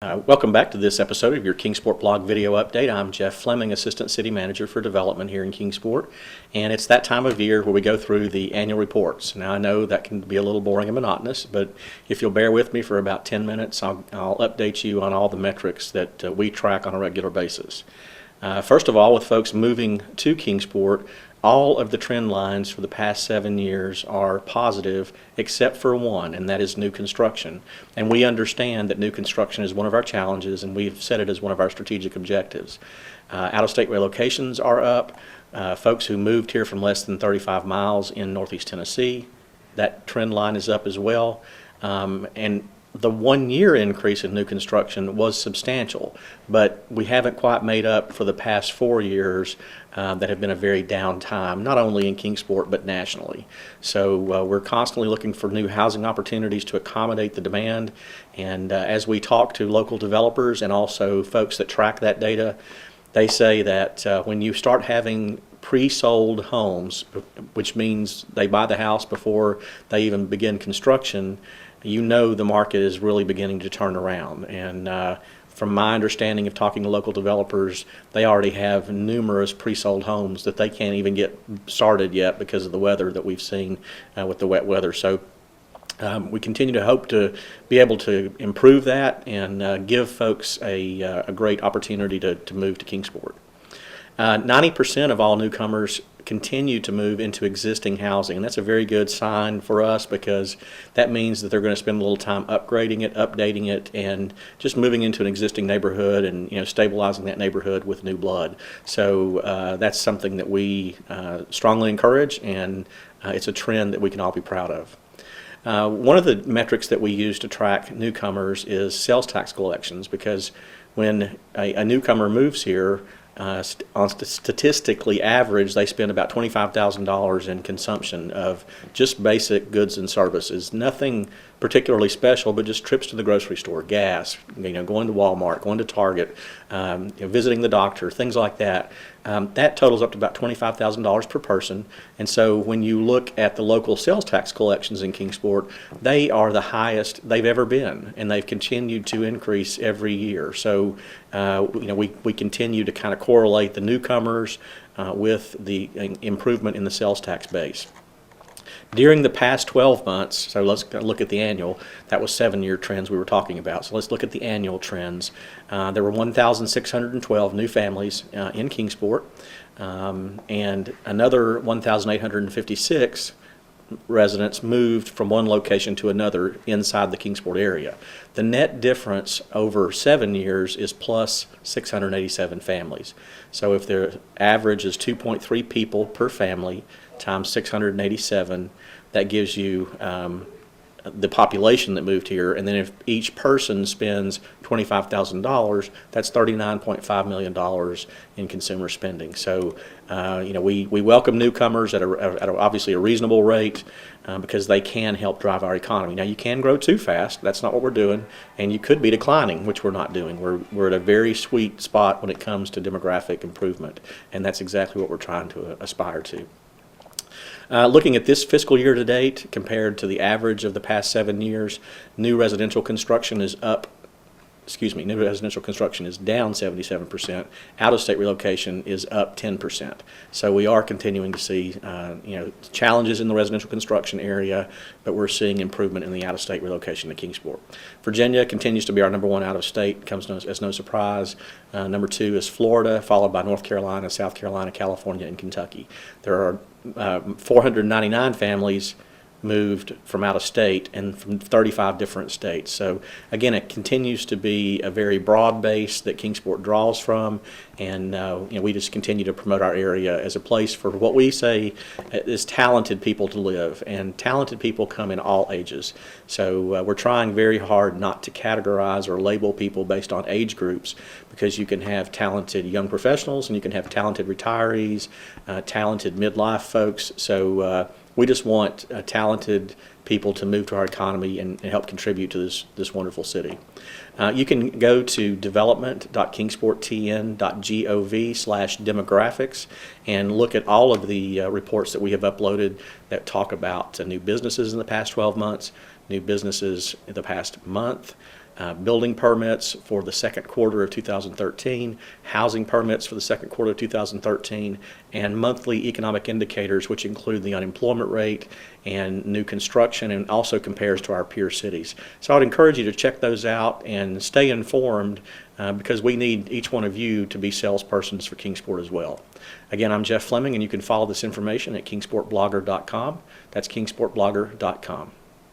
Welcome back to this episode of your Kingsport Blog Video Update. I'm Jeff Fleming, Assistant City Manager for Development here in Kingsport, and it's that time of year where we go through the annual reports. Now, I know that can be a little boring and monotonous, but if you'll bear with me for about 10 minutes, I'll update you on all the metrics that we track on a regular basis. First of all, with folks moving to Kingsport, all of the trend lines for the past 7 years are positive except for one, and that is new construction. And we understand that new construction is one of our challenges, and we've set it as one of our strategic objectives. Out-of-state relocations are up. Folks who moved here from less than 35 miles in Northeast Tennessee, that trend line is up as well. And the 1 year increase in new construction was substantial, but we haven't quite made up for the past 4 years that have been a very down time, not only in Kingsport but nationally. So we're constantly looking for new housing opportunities to accommodate the demand, and as we talk to local developers and also folks that track that data, they say that when you start having pre-sold homes, which means they buy the house before they even begin construction, you know the market is really beginning to turn around. And from my understanding of talking to local developers, they already have numerous pre-sold homes that they can't even get started yet because of the weather that we've seen with the wet weather. So we continue to hope to be able to improve that and give folks a great opportunity to move to Kingsport. 90% of all newcomers continue to move into existing housing, and that's a very good sign for us because that means that they're going to spend a little time upgrading it, updating it, and just moving into an existing neighborhood and stabilizing that neighborhood with new blood. So that's something that we strongly encourage, and it's a trend that we can all be proud of. One of the metrics that we use to track newcomers is sales tax collections, because when a newcomer moves here, on statistically average, they spend about $25,000 in consumption of just basic goods and services. Nothing particularly special, but just trips to the grocery store, gas, going to Walmart, going to Target, visiting the doctor, things like that. That totals up to about $25,000 per person. And so when you look at the local sales tax collections in Kingsport, they are the highest they've ever been, and they've continued to increase every year. So we continue to kind of correlate the newcomers with the improvement in the sales tax base. During the past 12 months, so let's look at the annual, that was 7-year trends we were talking about. So let's look at the annual trends. There were 1,612 new families in Kingsport, and another 1,856 residents moved from one location to another inside the Kingsport area. The net difference over 7 years is plus 687 families. So if the average is 2.3 people per family times 687, that gives you the population that moved here, and then if each person spends $25,000, that's $39.5 million in consumer spending. So we welcome newcomers at obviously a reasonable rate because they can help drive our economy. Now, you can grow too fast. That's not what we're doing, and you could be declining, which we're not doing. We're at a very sweet spot when it comes to demographic improvement, and that's exactly what we're trying to aspire to. Looking at this fiscal year to date compared to the average of the past 7 years, new residential construction is down 77%. Out-of-state relocation is up 10%. So we are continuing to see challenges in the residential construction area, but we're seeing improvement in the out-of-state relocation to Kingsport. Virginia continues to be our number one out-of-state, comes as no surprise. Number 2 is Florida, followed by North Carolina, South Carolina, California, and Kentucky. There are 499 families moved from out of state and from 35 different states. So again, it continues to be a very broad base that Kingsport draws from, and we just continue to promote our area as a place for what we say is talented people to live, and talented people come in all ages. So we're trying very hard not to categorize or label people based on age groups, because you can have talented young professionals and you can have talented retirees, talented midlife folks. So we just want talented people to move to our economy and help contribute to this wonderful city. You can go to development.kingsporttn.gov/demographics and look at all of the reports that we have uploaded that talk about new businesses in the past 12 months, new businesses in the past month, building permits for the second quarter of 2013, housing permits for the second quarter of 2013, and monthly economic indicators, which include the unemployment rate and new construction, and also compares to our peer cities. So I'd encourage you to check those out and stay informed because we need each one of you to be salespersons for Kingsport as well. Again, I'm Jeff Fleming, and you can follow this information at kingsportblogger.com. That's kingsportblogger.com.